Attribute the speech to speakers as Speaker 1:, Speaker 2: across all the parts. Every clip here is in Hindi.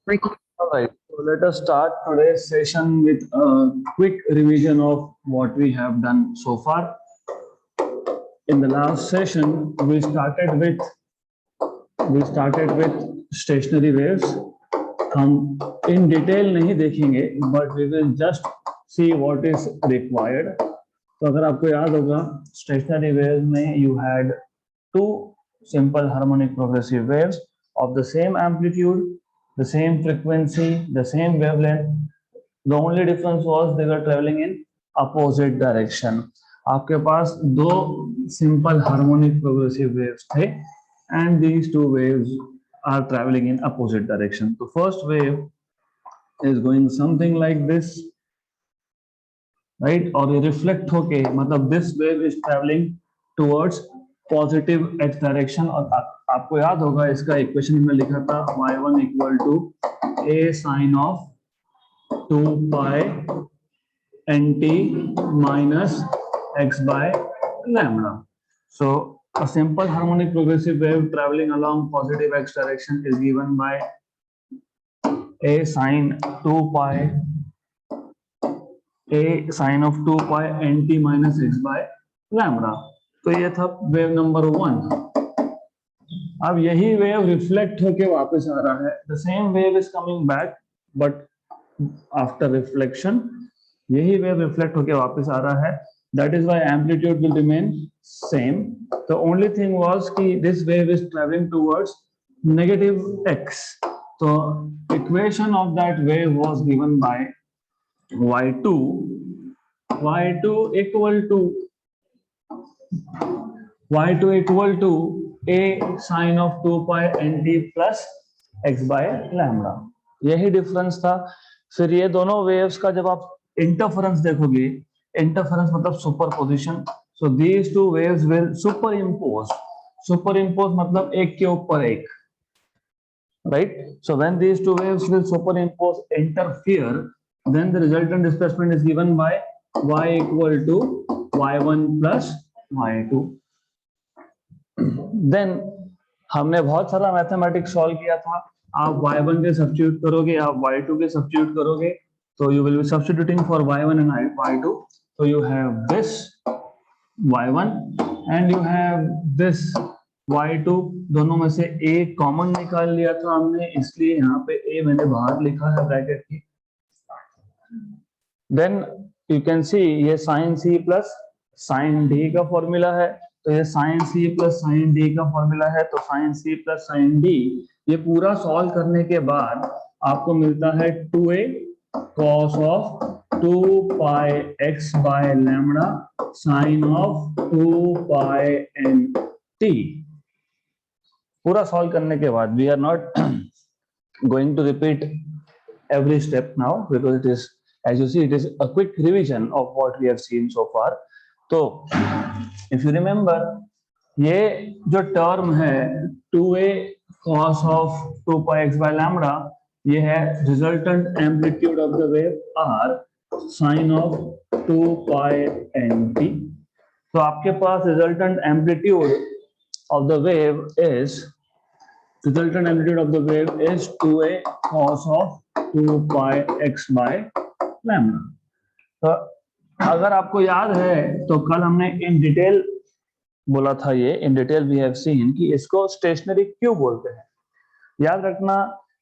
Speaker 1: All right, so let us start today's session with a quick revision of what we have done so far. In the last session, we started with stationary waves. हम in detail नहीं देखेंगे, but we will just see what is required. तो अगर आपको याद होगा, stationary waves में you had two simple harmonic progressive waves of the same amplitude, the same frequency, the same wavelength. The only difference was they were traveling in opposite direction. आपके पास दो simple harmonic progressive waves थे, and these two waves are traveling in opposite direction. The first wave is going something like this, right? और ये reflect होके, मतलब this wave is traveling towards positive x direction. और आपको याद होगा इसका इक्वेशन में लिखा था y1 equal to a sin of 2 pi nt minus x by lambda. So a simple harmonic progressive wave traveling along positive x direction is given by a sin of 2 pi nt minus x by lambda. तो ये था वेव नंबर 1. अब यही वेव रिफ्लेक्ट होके वापस आ रहा है. The same wave is coming back, but after reflection यही वेव रिफ्लेक्ट होके वापस आ रहा है. That is why amplitude will remain same. The only thing was कि this wave is travelling towards negative x. तो equation of that wave was given by y2 equal to a sin of 2 pi nt plus x by lambda. यही डिफरेंस था. फिर ये दोनों वेव्स का जब आप इंटरफेरेंस देखोगे, इंटरफेरेंस मतलब superposition. So these two waves will superimpose मतलब एक के ऊपर एक, right? So when these two waves will superimpose, interfere, then the resultant displacement is given by y equal to y1 plus y2. Then हमने बहुत सारा मैथमेटिक्स सॉल्व किया था. आप y1 के सब्स्टिट्यूट करोगे, आप y2 के सब्स्टिट्यूट करोगे, तो you will be substituting for y1 and y2. So you have this y1 and you have this y2. दोनों में से a कॉमन निकाल लिया था हमने, इसलिए यहाँ पे a मैंने बाहर लिखा है ब्रैकेट की. Then you can see ये sin c plus sin d का फॉर्मूला है. तो ये sin c plus sin d का फॉर्मूला है. तो sin c plus sin d ये पूरा सॉल्व करने के बाद आपको मिलता है 2a cos of 2 pi x by lambda sin of 2 pi nt. पूरा सॉल्व करने के बाद we are not going to repeat every step now because it is, as you see, it is a quick revision of what we have seen so far. तो if you remember, ये जो टर्म है 2a cos of 2 pi x by lambda, ये है resultant amplitude of the wave r sin of 2 pi nt. तो आपके पास resultant amplitude of the wave is 2a cos of 2 pi x by lambda. तो अगर आपको याद है तो कल हमने इन डिटेल बोला था, ये in detail we have seen कि इसको स्टेशनरी क्यों बोलते हैं. याद रखना,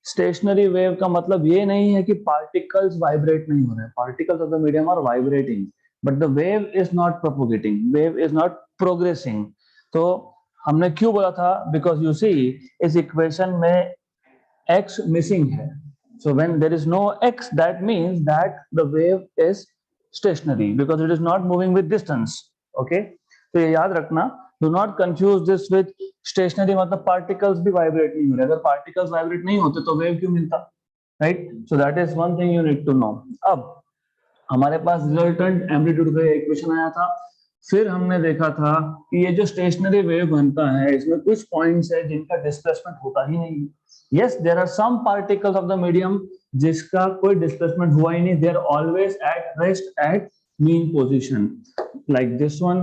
Speaker 1: स्टेशनरी वेव का मतलब ये नहीं है कि पार्टिकल्स वाइब्रेट नहीं हो रहे. Particles of the medium are vibrating, but the wave is not propagating, wave is not progressing. तो हमने क्यों बोला था, बिकॉज यू सी इस इक्वेशन में x मिसिंग है. So when there is no x, that means that the wave is stationary because it is not moving with distance. Okay, तो ये याद रखना. Do not confuse this with stationary मतलब particles भी vibrate नहीं हो रहे. अगर particles vibrate नहीं होते तो wave क्यों मिलता, right? So that is one thing you need to know. अब हमारे पास resultant amplitude का इक्वेशन आया था. फिर हमने देखा था कि ये जो स्टेशनरी वेव बनता है इसमें कुछ पॉइंट्स है जिनका डिस्प्लेसमेंट होता ही नहीं. Yes, there are some particles of the medium जिसका कोई डिस्प्लेसमेंट हुआ ही नहीं. They are always at rest at mean position, like this one,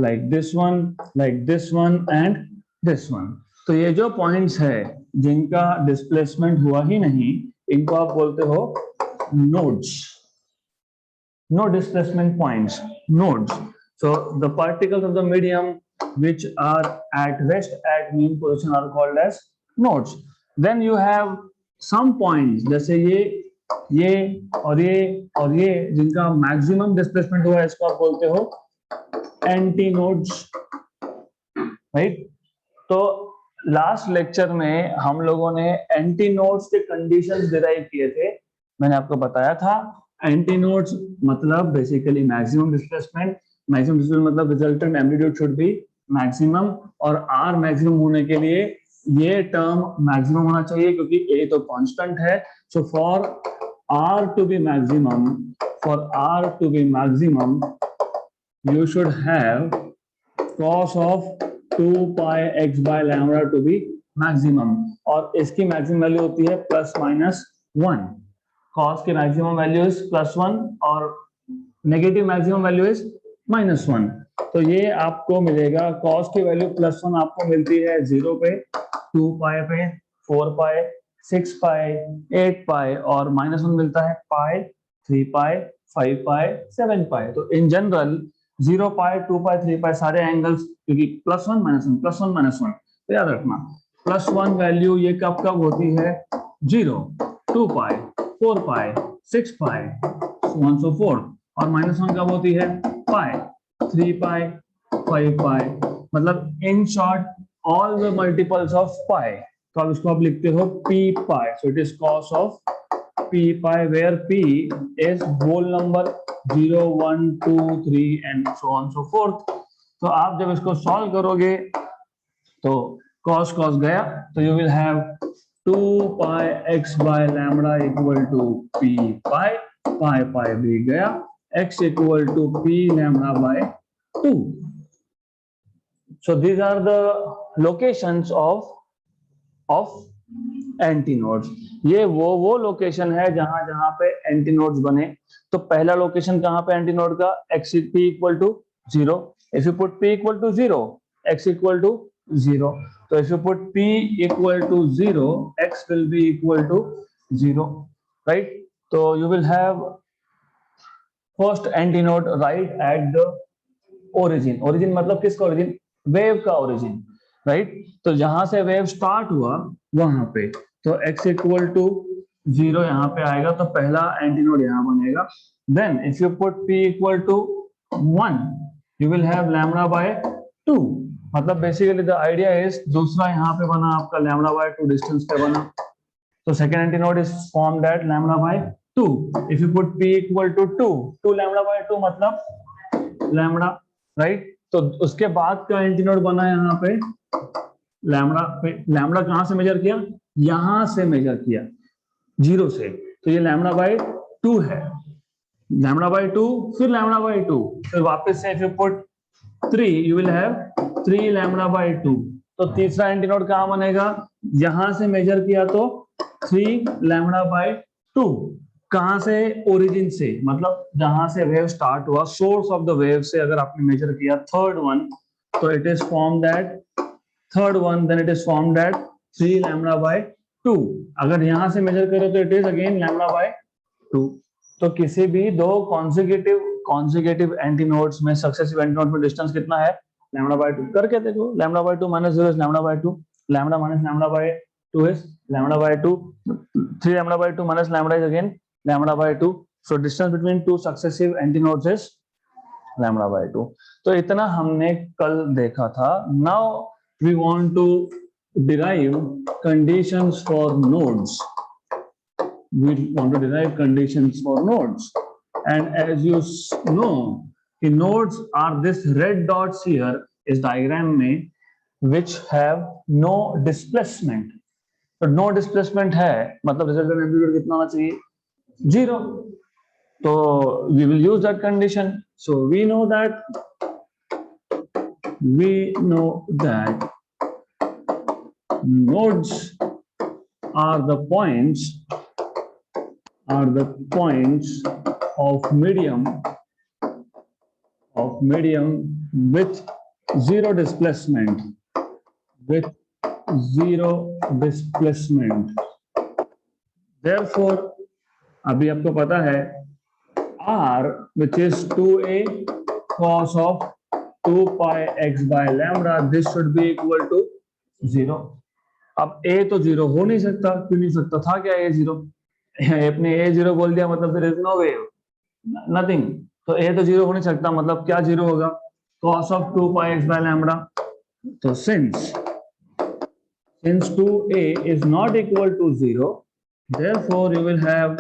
Speaker 1: like this one, like this one and this one. तो ये जो पॉइंट्स है जिनका डिस्प्लेसमेंट हुआ ही नहीं, इनको आप बोलते हो nodes. No displacement points, nodes. So the particles of the medium which are at rest at mean position are called as nodes. Then you have some points जैसे ये और ये जिनका maximum displacement हुआ है, इसको आप बोलते हो एंटी नोड्स, राइट। तो लास्ट लेक्चर में हम लोगों ने एंटी नोड्स के कंडीशंस डिराइव किए थे। मैंने आपको बताया था एंटी नोड्स मतलब बेसिकली मैक्सिमम डिस्प्लेसमेंट मतलब resultant amplitude should be maximum, और आर मैक्सिमम होने के लिए ये टर्म मैक्सिमम होना चाहिए क्योंकि ए तो कांस्टेंट है। So for R to be maximum you should have cos of 2 pi x by lambda to be maximum, और इसकी मैक्सिमम वैल्यू होती है +-1। cos की मैक्सिमम वैल्यू इज +1 और नेगेटिव मैक्सिमम वैल्यू इज -1। तो ये आपको मिलेगा, cos की वैल्यू +1 आपको मिलती है 0 पे, 2 पाई पे, 4 पाई, 6 पाई, 8 पाई, और -1 मिलता है पाई, 3 पाई, 5 पाई, 7 पाई। तो इन जनरल 0 पाई, 2 पाई, 3 पाई सारे एंगल्स, क्योंकि +1 -1 +1 -1, तो याद रखना +1 वैल्यू ये कब कब होती है, 0, 2 पाई, 4 पाई, 6 पाई, so on so forth, और -1 कब होती है, पाई, 3 पाई, 5 पाई, मतलब in short all the multiples of pi. तो अब इसको आप लिखते हो p pi, so it is cos of p pi where p is whole number 0, 1, 2, 3 and so on so forth। तो आप जब इसको सॉल्व करोगे तो cos गया, तो you will have 2 pi x by lambda equal to p pi भी गया, x equal to p lambda by 2। So these are the locations of antinodes. ये वो लोकेशन है जहां पे एंटीनोड्स बने। तो पहला लोकेशन कहां पे एंटीनोड का, x p equal to 0, if you put p equal to 0, x equal to 0, so if you put p equal to 0, x will be equal to 0, right? So you will have first antinode right at the origin मतलब किसका origin, वेव का origin, राइट। तो जहां से वेव स्टार्ट हुआ वहां पे, तो x इक्वल टू 0 यहाँ पे आएगा, तो पहला एंटीनोड यहाँ बनेगा। Then if you put p equal to 1, you will have lambda by 2, मतलब बेसिकली द आइडिया इज दूसरा यहाँ पे बना आपका लैम्बडा बाय 2 डिस्टेंस पे बना, तो second antinode is formed at lambda by 2। If you put p equal to 2 lambda by 2 मतलब लैम्बडा, राइट। तो उसके बाद का एंटीनोड बना यहाँ पे लैम्बडा कहां से मेजर किया, यहां से मेजर किया 0 से, तो ये लैम्बडा बाय 2 है, लैम्बडा बाय 2, फिर लैम्बडा बाय 2, फिर वापस से if you put 3 you will have 3 lambda by 2। तो तीसरा एंटीनोड कहां बनेगा, यहां से मेजर किया तो 3 लैम्बडा बाय 2, कहां से, ओरिजिन से, मतलब जहां से वेव स्टार्ट हुआ, सोर्स ऑफ द वेव से अगर आपने मेजर किया थर्ड वन, तो it is formed at third one, then it is formed at 3 lambda by 2। अगर यहां से मेजर करो तो it is again lambda by 2। तो किसी भी दो कॉन्सेक्यूटिव एंटीनोड्स में, सक्सेसिव एंटीनोड में डिस्टेंस कितना है, लैम्बडा बाय 2। करके देखो, lambda by 2 minus 0 is lambda by 2, lambda minus lambda by 2 is lambda by 2, 3 lambda by 2 minus lambda is again lambda by 2, so distance between two successive antinodes is lambda by 2। तो इतना हमने कल देखा था। Now we want to derive conditions for nodes, and as you know the nodes are this red dots here इस diagram में which have no displacement। तो नो डिस्प्लेसमेंट है मतलब रिजल्टेंट एम्पलीट्यूड कितना होना चाहिए, 0। तो we will use that condition. So we know that nodes are the points of medium with zero displacement, therefore अभी आपको पता है r which is 2a cos of 2 pi x by lambda this should be equal to 0. अब a तो 0 हो नहीं सकता, क्यों नहीं सकता था क्या a 0? अपने a 0 बोल दिया मतलब there is no way, nothing. तो a तो 0 हो नहीं सकता, मतलब क्या 0 होगा? cos of 2 pi x by lambda. तो since 2a is not equal to 0, therefore you will have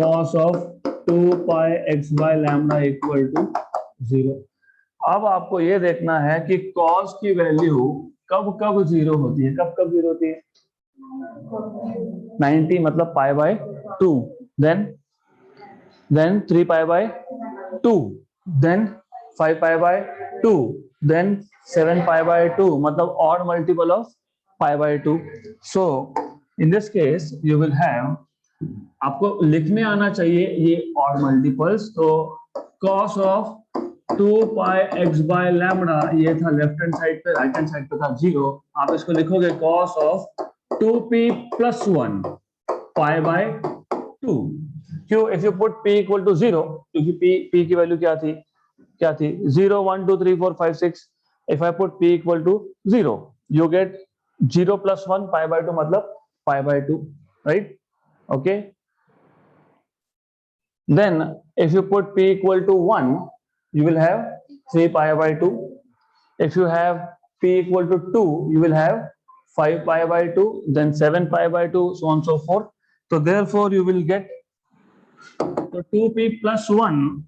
Speaker 1: cos of 2 pi x by lambda equal to 0. अब आपको ये देखना है कि cos की वैल्यू कब कब 0 होती है, कब कब 0 होती है? 90 मतलब pi by 2, then 3 pi by 2, then 5 pi by 2, then 7 pi by 2, मतलब odd multiple of pi by 2. So in this case you will have, आपको लिखने आना चाहिए ये odd multiples. तो cos of 2 pi x by lambda ये था लेफ्ट हैंड साइड पे, राइट हैंड साइड पे था 0. आप इसको लिखोगे cos of 2p plus 1 pi by 2. क्यों? if you put p equal to 0, क्योंकि p की वैल्यू क्या थी? 0 1 2 3 4 5 6. if I put p equal to 0, you get 0 plus 1 pi by 2 मतलब pi by 2, right? Okay, then if you put p equal to 1, you will have 3 pi by 2. if you have p equal to 2, you will have 5 pi by 2, then 7 pi by 2, so on so forth. So therefore you will get, so 2p plus 1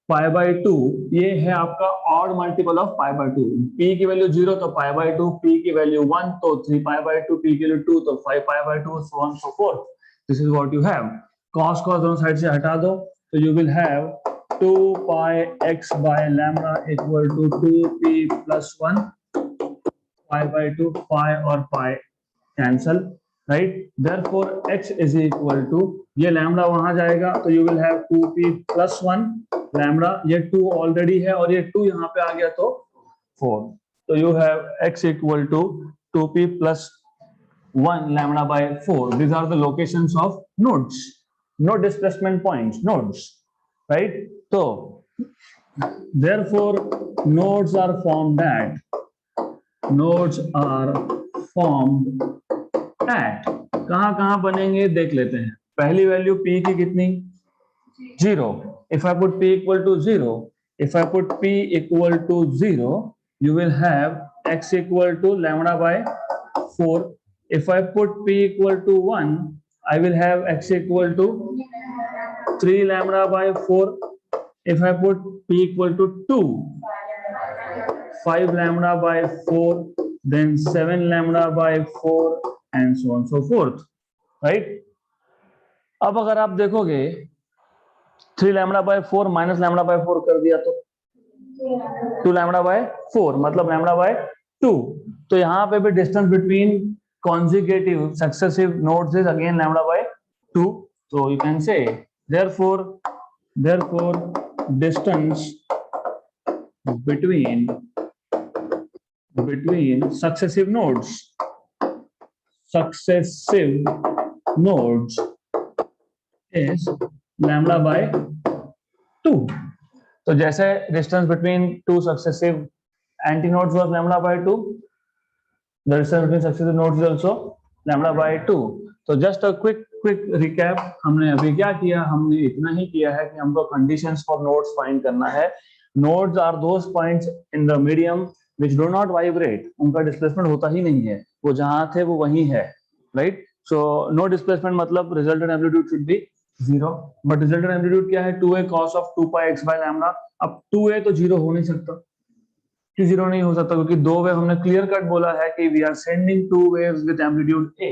Speaker 1: pi by 2 ये है आपका odd multiple of pi by 2. p की वैल्यू 0 तो pi by 2, p की वैल्यू 1 तो 3 pi by 2, p की वैल्यू 2 तो 5 pi by 2, so on so forth. This is what you have. cos दोनों साइड से हटा दो तो you will have 2 pi x by lambda equal to 2p plus 1 pi by 2, pi और pi cancel, right? Therefore x is equal to, ये लैम्बडा वहां जाएगा तो you will have 2p plus 1 lambda, ये 2 ऑलरेडी है और ये 2 यहाँ पे आ गया तो 4. तो you have x equal to 2p plus 1 lambda by 4. These are the locations of nodes, node displacement points, nodes, right? So therefore nodes are formed at कहां बनेंगे देख लेते हैं. पहली वैल्यू p की कितनी? 0. if I put p equal to 0, if I put p equal to 0, you will have x equal to lambda by 4. if I put p equal to 1, I will have x equal to 3 lambda by 4. if I put p equal to 2, 5 lambda by 4, then 7 lambda by 4 and so on so forth, right? अब अगर आप देखोगे 3 lambda by 4 minus lambda by 4 कर दिया तो 2 lambda by 4 मतलब lambda by 2. तो यहाँ पे भी distance between consecutive successive nodes is again lambda by 2. So you can say therefore distance between successive nodes is lambda by 2. तो जैसे distance between two successive antinodes was lambda by 2, the distance between successive nodes is also lambda by 2. तो just a quick recap, हमने अभी क्या किया? हमने इतना ही किया है कि हमको conditions for nodes find करना है. Nodes are those points in the medium which do not vibrate. उनका displacement होता ही नहीं है, वो जहां थे वो वहीं है, right? So no displacement मतलब resultant amplitude should be 0. But resultant amplitude क्या है? 2a cos of 2 pi x by lambda. अब 2a तो 0 हो नहीं सकता. क्यों 0 नहीं हो सकता? क्योंकि दो वेव हमने क्लियर कट बोला है कि we are sending two waves with amplitude a.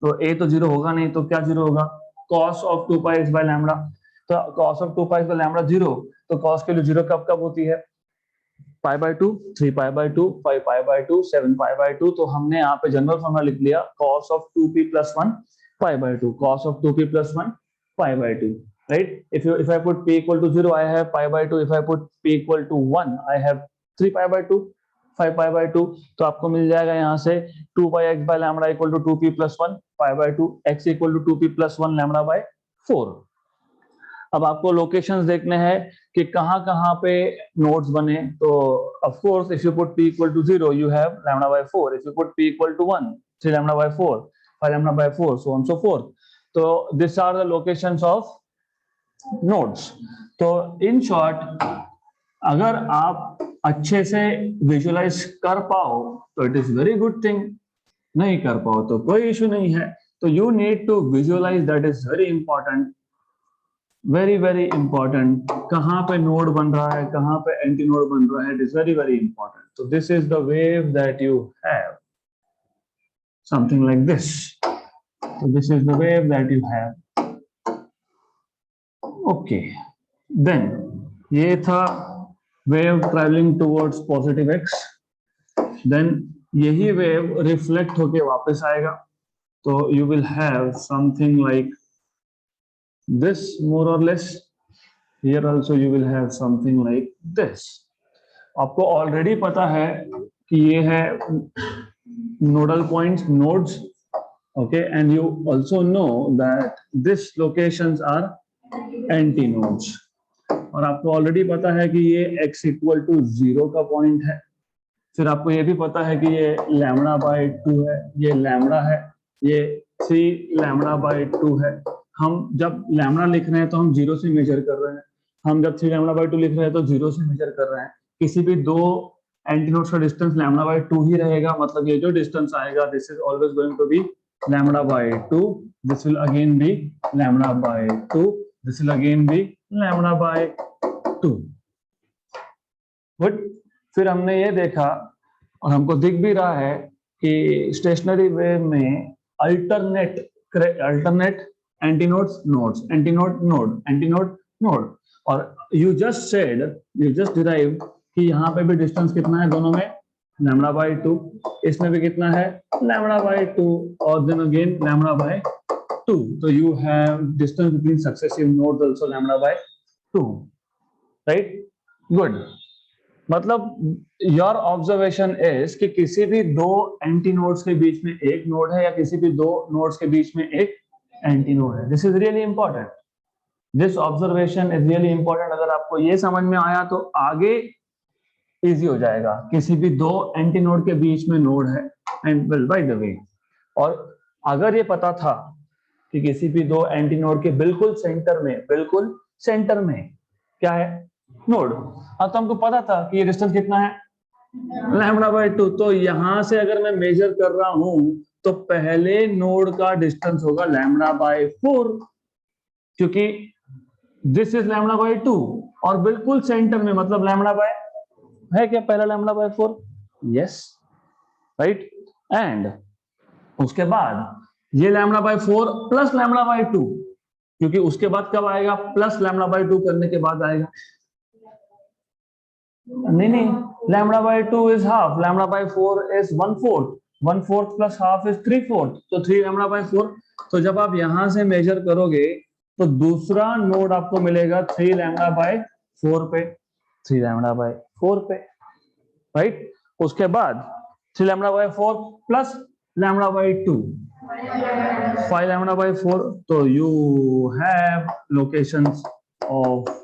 Speaker 1: तो a तो 0 होगा नहीं, तो क्या 0 होगा? cos of 2 pi x by lambda. तो cos of 2 pi x by lambda 0. तो cos के लिए 0 कब होती है? pi by 2, 3 pi by 2, 5 pi by 2, 7 pi by 2. तो हमने यहाँ पे जनरल फॉर्मूला लिख लिया cos of 2p plus 1 pi by 2, cos of 2p plus 1 pi by 2, right? If I put p equal to 0, I have pi by 2. If I put p equal to 1, I have 3 pi by 2. 5 pi by 2, तो आपको मिल जाएगा यहाँ से 2 pi x by lambda equal to 2p plus 1 pi by 2 x equal to 2p plus 1 lambda by 4। अब आपको लोकेशंस देखने हैं कि कहाँ कहाँ पे नोड्स बने, तो of course if you put p equal to 0 you have lambda by 4, if you put p equal to 1 3 lambda by 4 5 lambda by 4 so on so forth। तो this are the locations of nodes. तो इन शॉर्ट अगर आप अच्छे से विजुअलाइज कर पाओ तो it is very good thing, नहीं कर पाओ तो कोई इशू नहीं है। तो you need to visualize, that is very important, very very important. कहाँ पे नोड बन रहा है, कहाँ पे एंटी नोड बन रहा है, it is very very important. तो this is the wave that you have, something like this. So this is the wave that you have. Okay, then ये था wave traveling towards positive x, then यही wave reflect होके वापस आएगा, तो you will have something like this more or less। Here also you will have something like this। आपको already पता है कि ये है nodal points, nodes। Okay, and you also know that these locations are antinodes। और आपको ऑलरेडी पता है कि ये x इक्वल टू 0 का पॉइंट है। फिर आपको ये भी पता है कि ये लैम्बडा बाय 2 है, ये लैम्बडा है, ये 3 लैम्बडा बाय 2 है। हम जब लैम्बडा लिख रहे हैं तो हम 0 से मेजर कर रहे हैं, हम जब 3 लैम्बडा बाय 2 लिख रहे हैं तो 0 से मेजर कर रहे हैं। किसी भी दो एंटीनोड्स का डिस्टेंस लैम्बडा बाय 2 ही रहेगा, मतलब ये जो डिस्टेंस आएगा this is always going to be lambda by 2, this will again be lambda by 2, this will again be lambda by 2। Good. फिर हमने ये देखा और हमको दिख भी रहा है कि स्टेशनरी वेव में alternate antinodes nodes, antinode node, antinode node. और you just said, you just derived कि यहाँ पे भी डिस्टेंस कितना है दोनों में, लैम्बडा बाय 2, इसमें भी कितना है लैम्बडा बाय 2, और देन अगेन लैम्बडा बाय 2। तो you have distance between successive nodes also lambda by 2, right. Good. मतलब योर ऑब्जर्वेशन इज कि किसी भी दो एंटी नोड्स के बीच में एक नोड है या किसी भी दो नोड्स के बीच में एक एंटी नोड है। This is really important, this observation is really important. अगर आपको ये समझ में आया तो आगे इजी हो जाएगा। किसी भी दो एंटी नोड के बीच में नोड है, and well by the way, और अगर ये पता था कि किसी भी दो एंटी नोड के बिल्कुल सेंटर में क्या है नोड, अब तो हमको पता था कि ये डिस्टेंस कितना है लैम्बडा बाय 2। तो यहां से अगर मैं मेजर कर रहा हूं तो पहले नोड का डिस्टेंस होगा लैम्बडा बाय 4, क्योंकि दिस इज लैम्बडा बाय 2 और बिल्कुल सेंटर में मतलब लैम्बडा बाय है क्या पहला lambda by 4, yes, right. And उसके बाद ये lambda by 4 plus lambda by 2, क्योंकि उसके बाद कब आएगा, प्लस लैम्बडा बाय 2 करने के बाद आएगा। नहीं, lambda by 2 is half, lambda by 4 is 1/4, 1/4 plus half is 3/4, तो 3 लैम्बडा बाय 4। तो जब आप यहां से मेजर करोगे तो दूसरा नोड आपको मिलेगा 3 लैम्बडा बाय 4 पे, 3 लैम्बडा बाय 4 पे, राइट। उसके बाद 3 lambda by 4 plus lambda by 2, 5 lambda by 4। तो you have locations of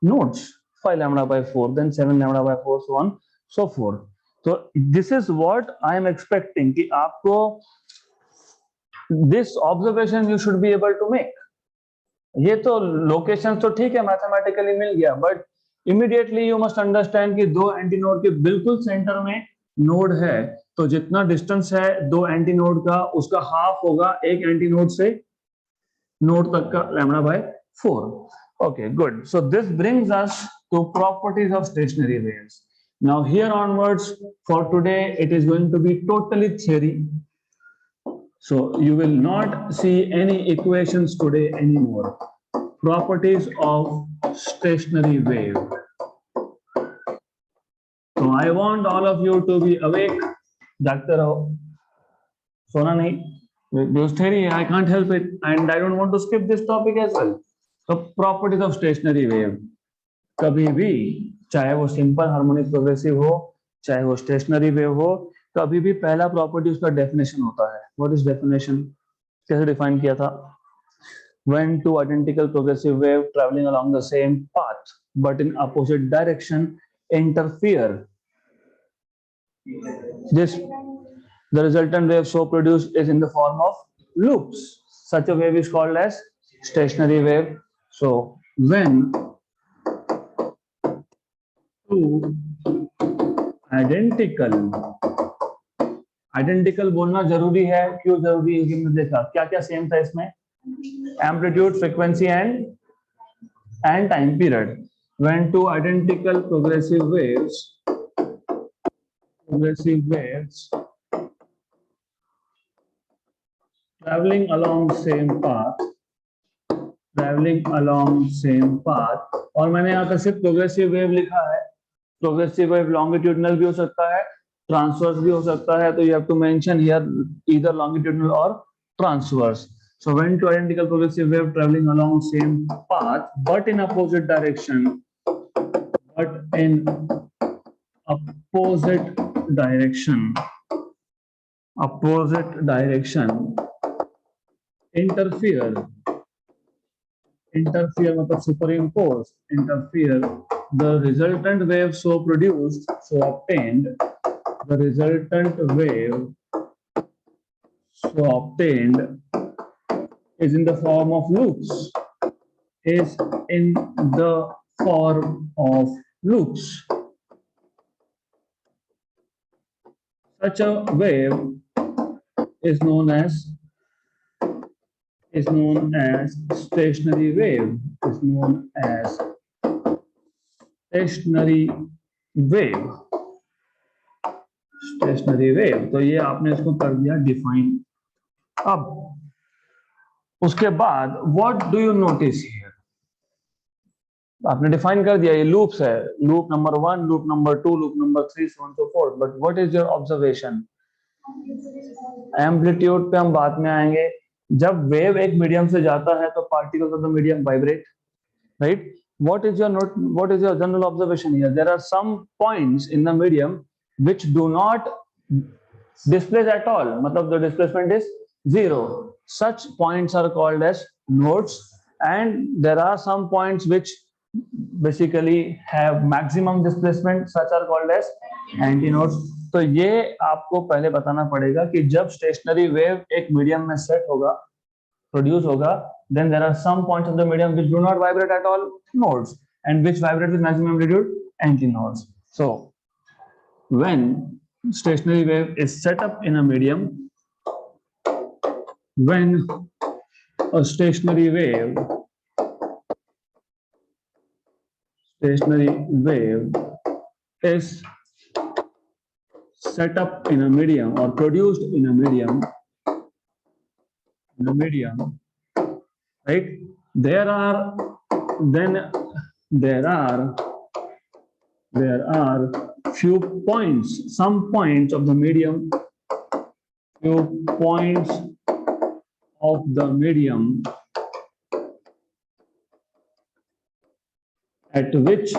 Speaker 1: nodes 5 lambda by 4, then 7 lambda by 4, so on so forth। तो this is what I am expecting कि आपको this observation you should be able to make। ये तो लोकेशन तो ठीक है मैथमेटिकली मिल गया, but immediately you must understand कि दो एंटी नोड के बिल्कुल सेंटर में नोड है, तो जितना डिस्टेंस है दो एंटी नोड का उसका हाफ होगा एक एंटी नोड से नोड तक का lambda by 4। Okay, good. So this brings us to properties of stationary waves. Now here onwards for today it is going to be totally theory. So you will not see any equations today anymore. Properties of stationary wave. So I want all of you to be awake. जागते रहो, सोना नहीं। This theory I can't help it, and I don't want to skip this topic as well. तो प्रॉपर्टीज ऑफ स्टेशनरी वेव, कभी भी चाहे वो सिंपल हार्मोनिक प्रोग्रेसिव हो चाहे वो स्टेशनरी वेव हो, कभी भी पहला प्रॉपर्टी उसका डेफिनेशन होता है. What is definition? कैसे डिफाइन किया था? When two identical progressive wave traveling along the same path but in opposite direction interfere, this the resultant wave so produced is in the form of loops. Such a wave is called as stationary wave. So when two identical बोलना जरूरी है. क्यों जरूरी है? कि हमने देखा क्या क्या सेम था इसमें. Amplitude, frequency and time period. When two identical progressive waves traveling along same path, और मैंने यहाँ पे सिर्फ प्रोग्रेसिव वेव लिखा है. प्रोग्रेसिव वेव लॉन्गिट्यूडनल भी हो सकता है, ट्रांसवर्स भी हो सकता है. तो you have to mention here either longitudinal और transverse. So when two identical progressive wave traveling along same path but in opposite direction interfere मतलब superimpose, interfere, the resultant wave so obtained is in the form of loops. Such a wave is known as stationary wave. तो ये आपने इसको कर दिया डिफाइन. अब उसके बाद what do you notice here? आपने डिफाइन कर दिया, ये लूप्स है. Loop number 1, loop number 2, loop number 3, so on so forth. But what is your observation? Amplitude पे हम बाद में आएंगे. जब वेव एक मीडियम से जाता है तो particles of the medium vibrate, right? What is your general observation here? There are some points in the medium which do not displace at all. मतलब the displacement is zero. Such points are called as nodes, and there are some points which basically have maximum displacement. Such are called as antinodes. तो ये आपको पहले बताना पड़ेगा कि जब स्टेशनरी वेव एक मीडियम में सेट होगा, प्रोड्यूस होगा, then there are some points of the medium which do not vibrate at all, nodes, and which vibrate with maximum amplitude, antinodes. So when stationary wave is set up in a medium, when a stationary wave is set up in a medium or produced in a medium, right? There are few points, some points of the medium, at which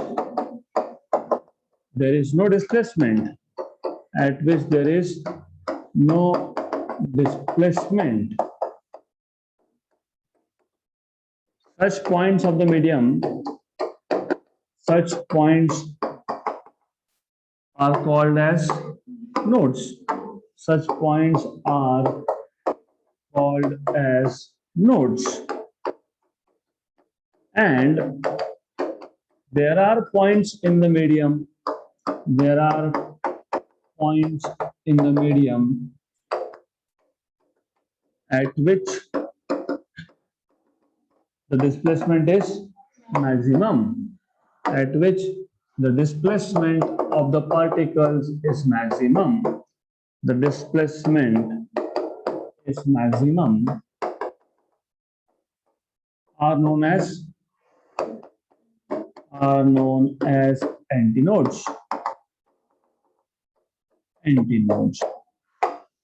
Speaker 1: there is no displacement, Such points of the medium, are called as nodes. Such points are called as nodes. And there are points in the medium. At which the displacement is maximum. At which the displacement of the particles is maximum. The displacement is maximum. Are known as antinodes.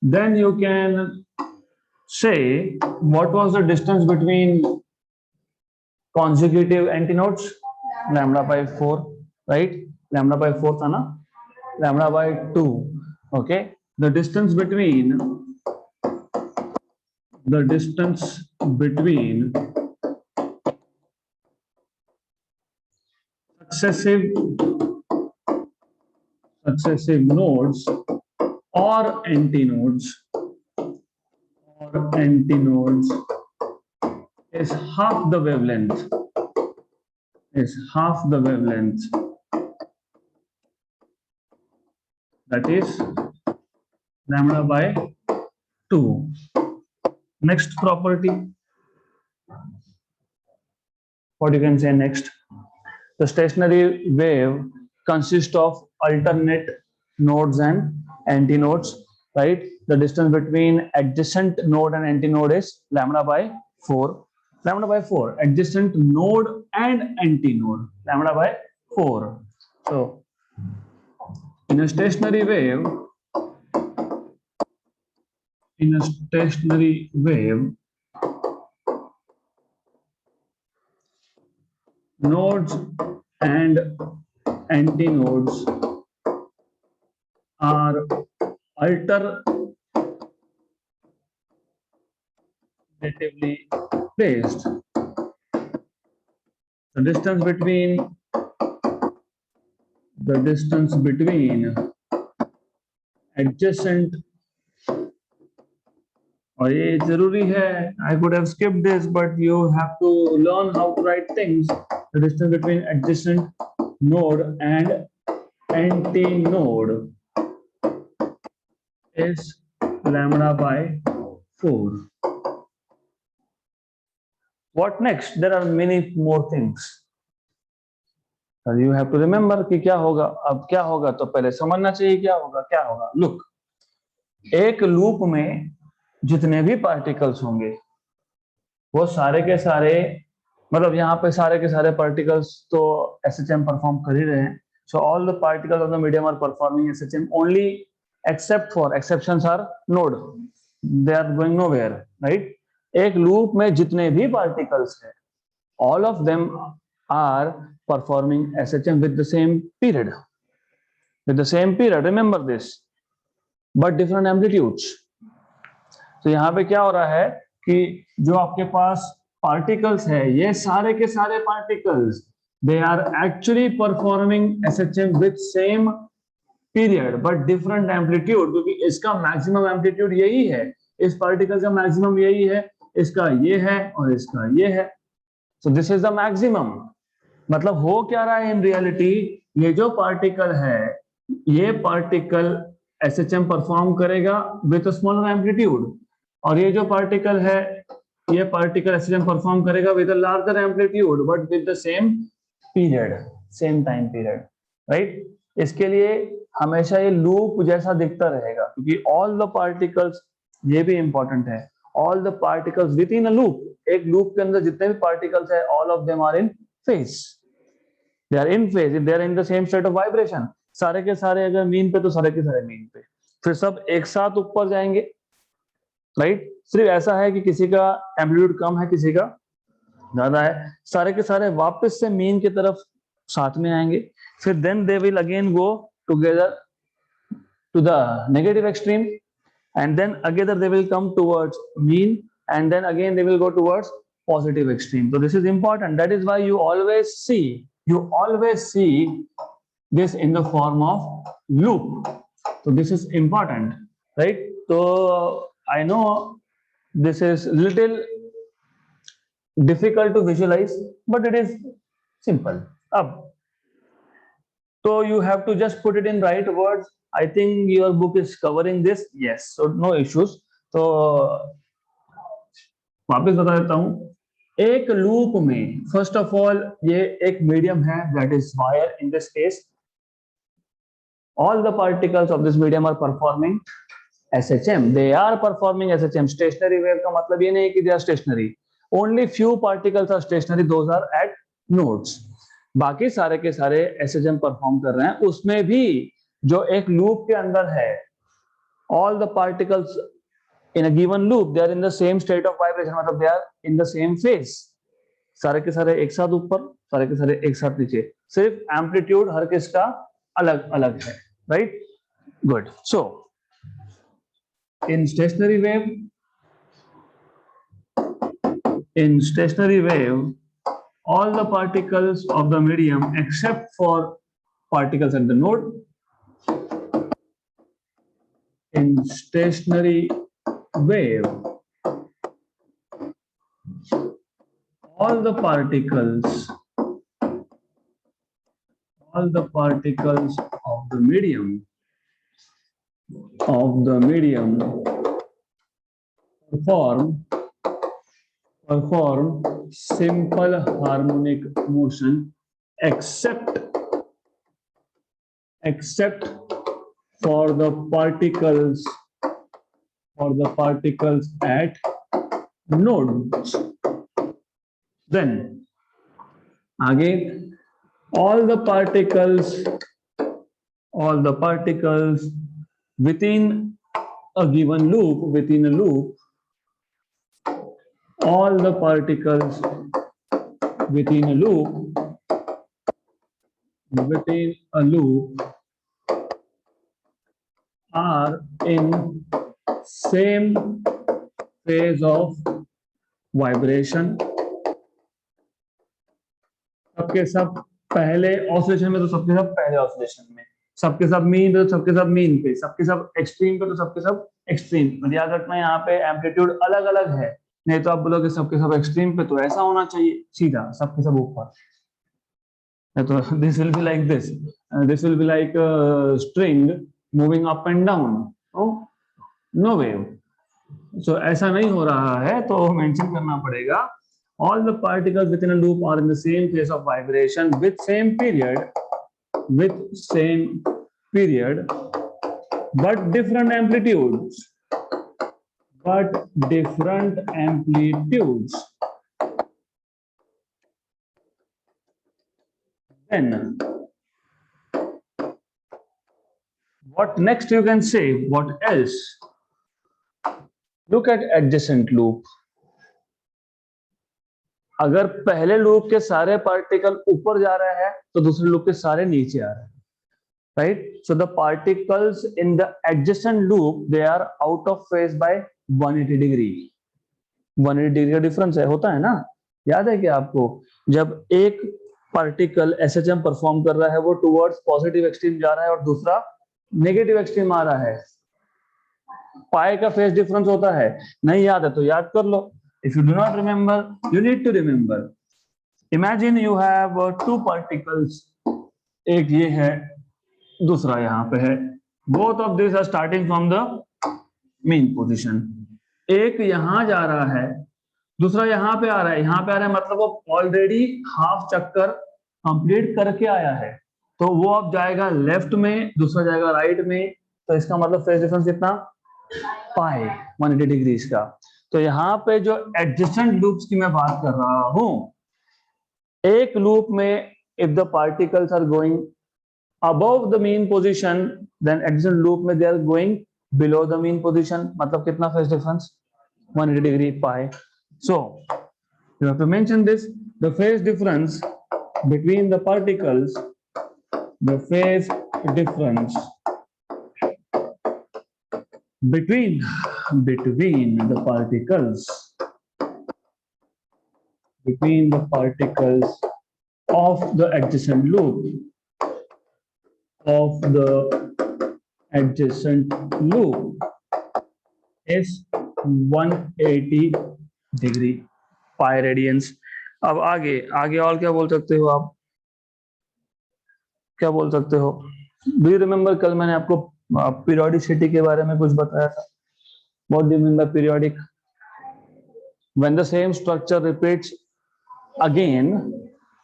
Speaker 1: Then you can say what was the distance between consecutive antinodes? Lambda by 4, right? Lambda by 4 था ना? lambda by 2. Okay, the distance between successive nodes or antinodes is half the wavelength. That is lambda by 2. Next property, what you can say next? The stationary wave consists of alternate nodes and antinodes, right? The distance between adjacent node and antinode is lambda by 4. Lambda by 4, adjacent node and antinode, lambda by 4. So, in a stationary wave, nodes and antinodes are alternatively placed. The distance between adjacent, और ये जरूरी है, I could have skipped this, but you have to learn how to write things. The distance between adjacent node and antinode is lambda by 4. What next? There are many more things. You have to remember कि क्या होगा. अब क्या होगा तो पहले समझना चाहिए क्या होगा. Look, एक लूप में जितने भी पार्टिकल्स होंगे वो सारे के सारे, मतलब यहाँ पे सारे के सारे पार्टिकल्स तो SHM परफॉर्म कर ही रहे हैं. So all the particles of the medium are performing SHM, only except for exceptions are node. They are going nowhere, right? एक लूप में जितने भी पार्टिकल्स हैं, all of them are performing SHM with the same period. Remember this, but different amplitudes. तो यहाँ पे क्या हो रहा है कि जो आपके पास पार्टिकल्स है, ये सारे के सारे particles they are actually performing SHM with same period but different amplitude, क्योंकि इसका मैक्सिमम एम्पलीट्यूड यही है, इस पार्टिकल का मैक्सिमम यही है, इसका ये है और इसका ये है. So this is the maximum. मतलब हो क्या रहा है इन रियलिटी, ये जो पार्टिकल है, ये पार्टिकल SHM परफॉर्म करेगा विथ स्मॉलर एम्पलीट्यूड, और ये जो पार्टिकल है, ये पार्टिकल SHM परफॉर्म करेगा with a larger amplitude but with the same period, same time period, right? इसके लिए हमेशा ये लूप जैसा दिखता रहेगा, क्योंकि ऑल द पार्टिकल्स, ये भी इंपॉर्टेंट है, all the particles within a loop, एक लूप के अंदर जितने भी पार्टिकल्स है, all of them are in phase. They are in phase, they are in the same state of vibration. सारे के सारे अगर मीन पे तो सारे के सारे मीन पे, फिर सब एक साथ ऊपर जाएंगे, राइट? सिर्फ ऐसा है कि किसी का एम्पलीट्यूड कम है, किसी का ज्यादा है, सारे के सारे वापस से मीन की तरफ साथ में आएंगे. फिर then they will again go together to the negative extreme, and then together they will come towards mean, and then again they will go towards positive extreme. So this is important. That is why you always see this in the form of loop. So this is important, right? So I know this is little difficult to visualize, but it is simple. So you have to just put it in right words. I think your book is covering this. Yes, so no issues. तो वापस बता देता हूँ, एक लूप में फर्स्ट ऑफ ऑल ये एक मीडियम है, that is wire in this case. All the particles of this medium are performing SHM. They are performing SHM. Stationary wave का मतलब ये नहीं कि they are stationary. Only few particles are stationary. Those are at nodes. बाकी सारे के सारे SHM परफॉर्म कर रहे हैं. उसमें भी जो एक लूप के अंदर है, all the particles in a given loop, they are in the same state of vibration, मतलब they are in the same phase. सारे के सारे एक साथ ऊपर, सारे के सारे एक साथ नीचे, सिर्फ एम्पलीट्यूड हर किसका अलग अलग है. right? Good. So in stationary wave, all the particles of the medium except for particles at the node, in stationary wave, all the particles of the medium perform simple harmonic motion except for the particles at nodes. Then again, all the particles within a given loop, all the particles within a loop are in same phase of vibration. सबके सब पहले ऑसिलेशन में, तो सबके सब पहले ऑसिलेशन में, सबके सब मीन पे तो सबके सब मीन पे, सबके सब एक्सट्रीम पे तो सबके सब एक्सट्रीम। याद रखना यहाँ पे एम्पलीट्यूड अलग अलग है, नहीं तो आप बोलोगे सबके सब एक्सट्रीम पे, तो ऐसा होना चाहिए सीधा सबके सब ऊपर। तो this will be like this will be like string moving up and down, no wave. So ऐसा नहीं हो रहा है, तो मेंशन करना पड़ेगा all the particles within a loop are in the same phase of vibration with same period but different amplitudes then what next you can say, what else? Look at adjacent loop. अगर पहले लूप के सारे पार्टिकल ऊपर जा रहे हैं तो दूसरे लूप के सारे नीचे आ रहे हैं, right? So the particles in the adjacent loop they are out of phase by 180 degree. 180 degree का डिफरेंस होता है ना, याद है कि आपको? जब एक पार्टिकल एसएचएम परफॉर्म कर रहा है, वो टुवर्ड्स पॉजिटिव एक्सट्रीम जा रहा है और दूसरा नेगेटिव एक्सट्रीम आ रहा है, पाई का फेज डिफरेंस होता है। नहीं याद है तो याद कर लो। If you do not remember, you need to remember. Imagine you have two particles. एक ये है, दूसरा यहाँ पे है। Both of these are starting from the mean position. एक यहाँ जा रहा है, दूसरा यहाँ पे आ रहा है। यहाँ पे आ रहा है मतलब वो ऑलरेडी हाफ चक्कर कंप्लीट करके आया है, तो वो अब जाएगा लेफ्ट में, दूसरा जाएगा राइट में। तो इसका मतलब फेज डिफरेंस कितना? पाई 180 डिग्रीज का। तो यहाँ पे जो एडजेसेंट लूप्स की मैं बात कर रहा हूं, एक लूप में if the particles are going above the mean position, then adjacent loop में they are going below the mean position. मतलब कितना phase difference? 180 degree pi. So you have to mention this, the phase difference between the particles, the phase difference between the particles of the adjacent loop is 180 degree pi radians. अब आगे और क्या बोल सकते हो आप? क्या बोल सकते हो? डू यू रिमेम्बर कल मैंने आपको पीरियोडिसिटी के बारे में कुछ बताया था? What do you mean by periodic? When the same structure repeats again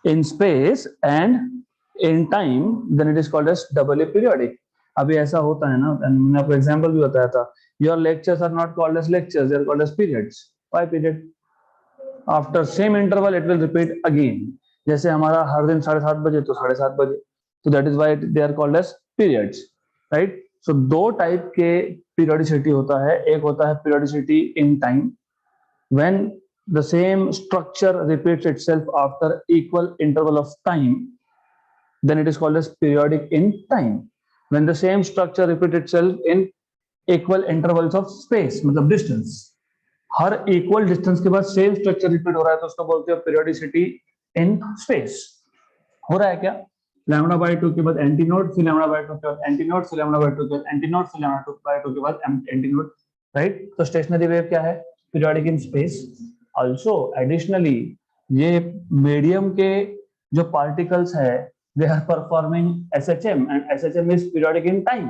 Speaker 1: in space and in time, then it is called as doubly periodic. अभी ऐसा होता है ना, मैंने आपको एग्जांपल भी बताया था। Your lectures are not called as lectures, they are called as periods. Why period? After same interval it will repeat again. जैसे हमारा हर दिन 7:30 बजे तो 7:30 बजे, so that is why they are called as periods, right? So दो टाइप के पीरियोडिसिटी होता है। एक होता है periodicity in time, when the same structure repeats itself after equal interval of time, then it is called as periodic in time. when the same structure repeat itself in equal intervals of space, मतलब distance. हर equal distance के बाद same structure repeat हो रहा है तो उसको बोलते हैं periodicity in space. हो रहा है क्या? लैम्डा बाय 2 के बाद एंटीनोड, फिर लैम्डा बाय 2 के बाद एंटीनोड, फिर लैम्डा बाय 2 के बाद एंटीनोड, फिर लैम्डा बाय 2 के बाद एंटीनोड, राइट? तो स्टेशनरी वेव क्या है? Periodic in space. Also additionally ये मीडियम के जो पार्टिकल्स है they are performing SHM and SHM is periodic in time.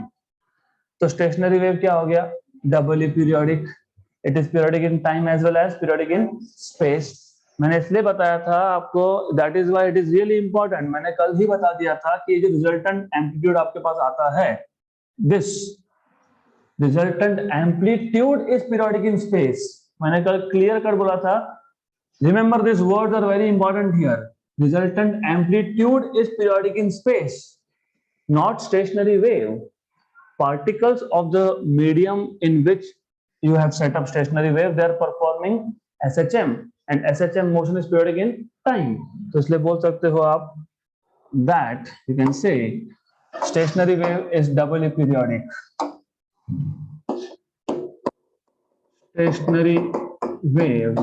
Speaker 1: तो स्टेशनरी वेव क्या हो गया? Doubly periodic. It is periodic in time as well as periodic in space. मैंने इसलिए बताया था आपको, that is why it is really important. मैंने कल ही बता दिया था कि जो रिजल्टेंट एम्पलीट्यूड आपके पास आता है, this resultant amplitude is periodic in space. मैंने कल क्लियर कर बोला था. Remember this words are very important here. Resultant amplitude is periodic in space, not stationary wave. Particles of the medium in which you have set up stationary wave, they are performing SHM and SHM motion is periodic in time. तो इसलिए बोल सकते हो आप that you can say stationary wave is doubly periodic. Stationary wave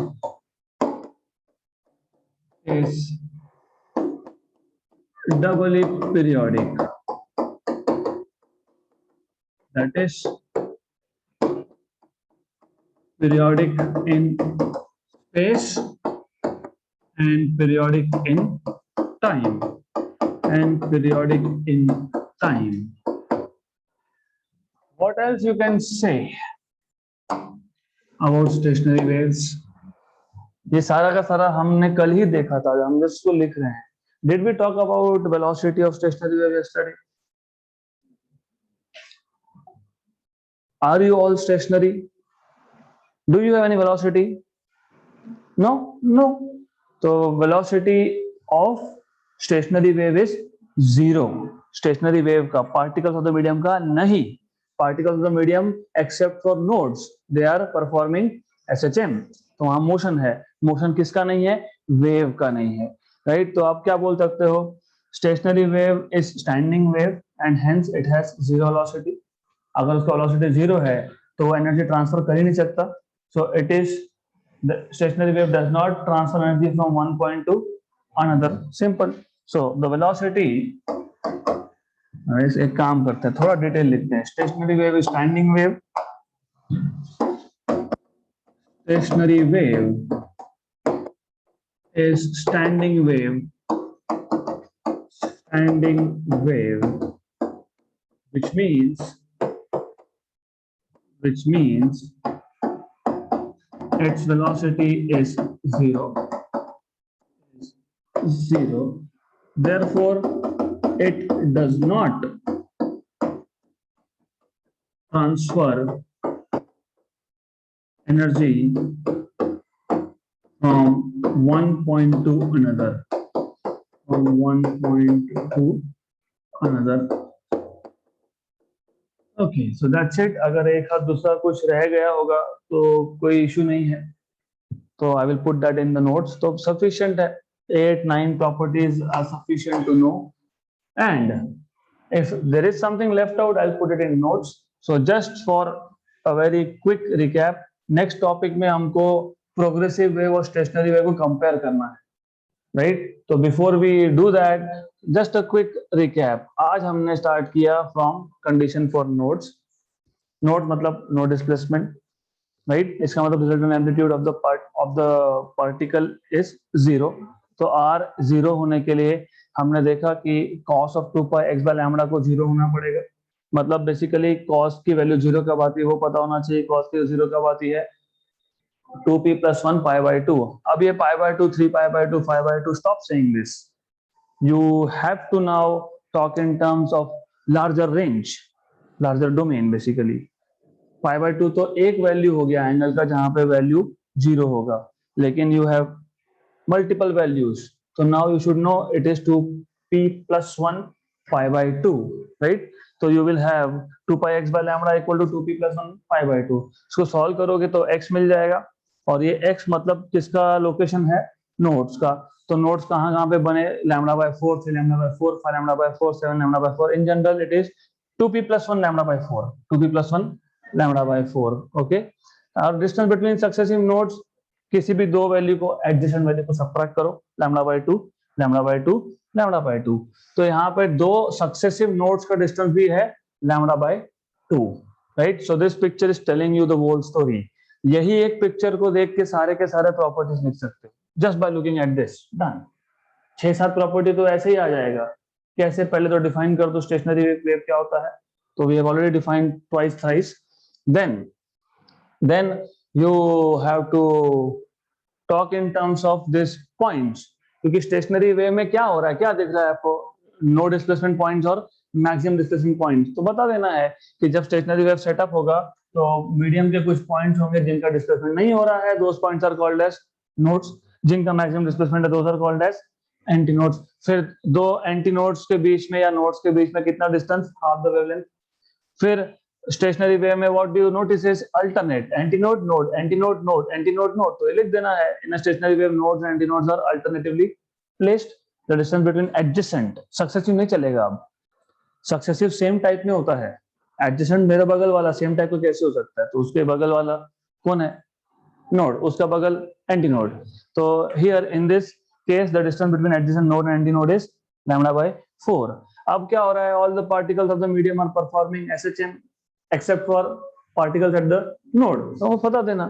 Speaker 1: is doubly periodic. That is periodic in space and periodic in time and periodic in time. What else you can say about stationary waves? ये सारा का सारा हमने कल ही देखा था, हम इसको लिख रहे हैं. Did we talk about velocity of stationary wave yesterday? Are you all stationary? Do you have any velocity? No, no. So velocity of stationary wave is zero. Stationary wave का particles of the medium का नहीं. Particles of the medium except for nodes, they are performing SHM. तो वहाँ motion है. Motion किसका नहीं है? Wave का नहीं है, right? तो आप क्या बोल सकते हो? Stationary wave is standing wave and hence it has zero velocity. अगर उसका वेलोसिटी जीरो है तो वो एनर्जी ट्रांसफर कर ही नहीं सकता. सो it is the stationery wave does not transfer energy from one point to another. Simple. So the velocity, एक काम करते हैं, थोड़ा डिटेल लिखते हैं. Stationery wave is standing wave. Stationery wave is standing wave. Standing wave which means its velocity is zero. Therefore, it does not transfer energy from one point to another. Okay, so that's it. अगर एक हाथ दूसरा कुछ रह गया होगा तो कोई इशू नहीं है. तो I will put that in the notes. तो sufficient है. 8-9 properties are sufficient to know. And if there is something left out, I'll put it in notes. So just for a very quick recap, next topic में हमको progressive wave और stationary wave को compare करना है, right? तो before we do that, just a quick recap. आज हमने start किया from condition for nodes. Node मतलब no displacement, right? इसका मतलब resultant amplitude of the particle is zero. तो r zero होने के लिए हमने देखा कि cos of 2 pi x by lambda को zero होना पड़ेगा. मतलब basically cos की वैल्यू जीरो कब आती है वो पता होना चाहिए. cos की जीरो कब आती है? 2p plus 1 pi by 2. अब ये pi by 2, 3 pi by 2, 5 by 2, stop saying this. You have to now talk in terms of larger range, larger domain basically. Pi by 2 तो एक वैल्यू हो गया एंगल का जहां पे वैल्यू जीरो होगा, लेकिन you have multiple values. So now you should know it is 2p plus 1 pi by 2, right? So you will have 2 pi x by lambda equal to 2p plus 1 pi by 2. इसको सॉल्व करोगे तो x मिल जाएगा और ये x मतलब किसका लोकेशन है? नोड्स का. तो नोड्स कहाँ पे बने? Lambda by 4, 3 lambda by 4, 5 lambda by 4, 7 lambda by 4. In general it is 2p plus 1 lambda by 4, 2p plus 1 lambda by 4. Okay, और डिस्टेंस बिटवीन सक्सेसिव नोड्स, किसी भी दो वैल्यू को एडजेसेंट वैल्यू को सबट्रैक्ट करो, lambda by 2, lambda by 2, lambda by 2. तो यहाँ पे दो सक्सेसिव नोड्स का डिस्टेंस भी है lambda by 2, right. So this picture is telling you the whole story. यही एक पिक्चर को देख के सारे प्रॉपर्टीज लिख सकते हो just by looking at this. Done. 6-7 property तो ऐसे ही आ जाएगा. कैसे, पहले तो डिफाइन कर दो स्टेशनरी वेव क्या होता है. तो we have already defined twice thrice. then you have to talk in terms of this points, क्योंकि स्टेशनरी वेव में क्या हो रहा है, क्या दिख रहा है आपको, नो डिस्प्लेसमेंट पॉइंट्स और मैक्सिमम डिस्प्लेसमेंट पॉइंट्स. तो बता देना है कि जब स्टेशनरी वेव सेटअप होगा तो मीडियम के कुछ पॉइंट्स होंगे जिनका डिस्प्लेसमेंट नहीं हो रहा है, those points are called as nodes. जिनका मैक्सिमम डिस्प्लेसमेंट है those are called as anti nodes. फिर दो एंटी नोड्स के बीच में या नोड्स के बीच में कितना डिस्टेंस, हाफ द वेवलेंथ. फिर स्टेशनरी वेव में what do you notice is alternate, antinode node, antinode node, antinode node. तो ये लिख देना है, in stationary wave nodes and antinodes are alternatively placed. The distance between adjacent, successive नहीं चलेगा. अब सक्सेसिव सेम टाइप में होता है, एडजेसेंट मेरा बगल वाला सेम टाइप का कैसे हो सकता है, तो उसके बगल वाला कौन है, नोड, उसका बगल एंटीनोड. तो here in this case the distance between adjacent node and antinode is lambda by 4. अब क्या हो रहा है, all the particles of the medium are performing SHM except for particles at the node. तो वो बता देना,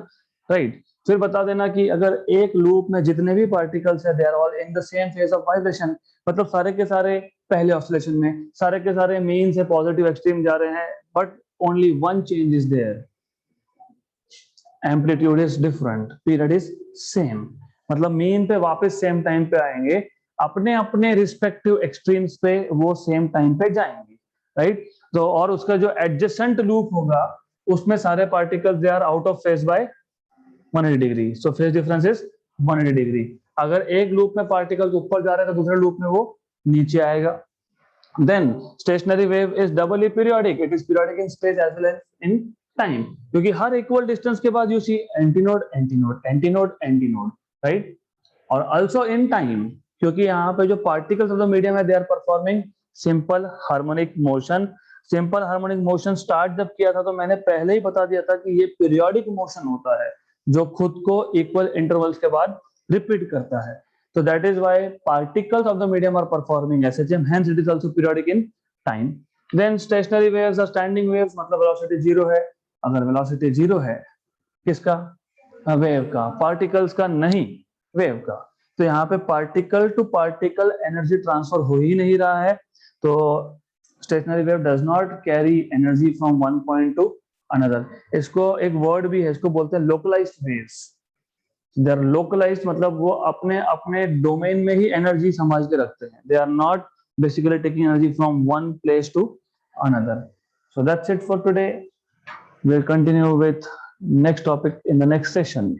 Speaker 1: राइट. फिर बता देना कि अगर एक लूप में जितने भी पार्टिकल्स है they are all in the same phase of vibration, मतलब सारे के सारे पहले ऑसिलेशन में सारे के सारे मीन से पॉजिटिव एक्सट्रीम जा रहे हैं, but only one change is there, amplitude is different, period is same. मतलब मीन पे वापस सेम टाइम पे आएंगे, अपने अपने रिस्पेक्टिव एक्सट्रीम्स पे वो सेम टाइम पे जाएंगे, राइट. तो और उसका जो एडजेसेंट लूप होगा उसमें सारे particles they are out of phase by 180 degree. So phase difference is 180 degree. अगर एक लूप में पार्टिकल्स ऊपर जा रहे हैं तो दूसरे लूप में वो नीचे आएगा. Then stationary wave is doubly periodic, it is periodic in space as well as in time, क्योंकि हर इक्वल डिस्टेंस के बाद you see antinode antinode antinode antinode, right. और आल्सो इन टाइम, क्योंकि यहाँ पे जो पार्टिकल्स ऑफ द मीडियम है they are performing simple harmonic motion. Simple harmonic motion start जब किया था तो मैंने पहले ही बता दिया था कि ये पीरियोडिक मोशन होता है जो खुद को इक्वल इंटरवल्स के बाद रिपीट करता है. तो that is why particles of the medium are performing SHM, hence it is also periodic in time. Then stationary waves are standing waves, मतलब वेलोसिटी जीरो है. अगर वेलोसिटी जीरो है किसका, वेव का, पार्टिकल्स का नहीं, वेव का. तो यहाँ पे particle to particle energy transfer हो ही नहीं रहा है. तो stationary wave does not carry energy from one point to another. इसको एक वर्ड भी है, इसको बोलते हैं localized waves. They are localized, मतलब वो अपने अपने डोमेन में ही एनर्जी संभाल के रखते हैं. They are not basically taking energy from one place to another. So that's it for today. We'll continue with next topic in the next session.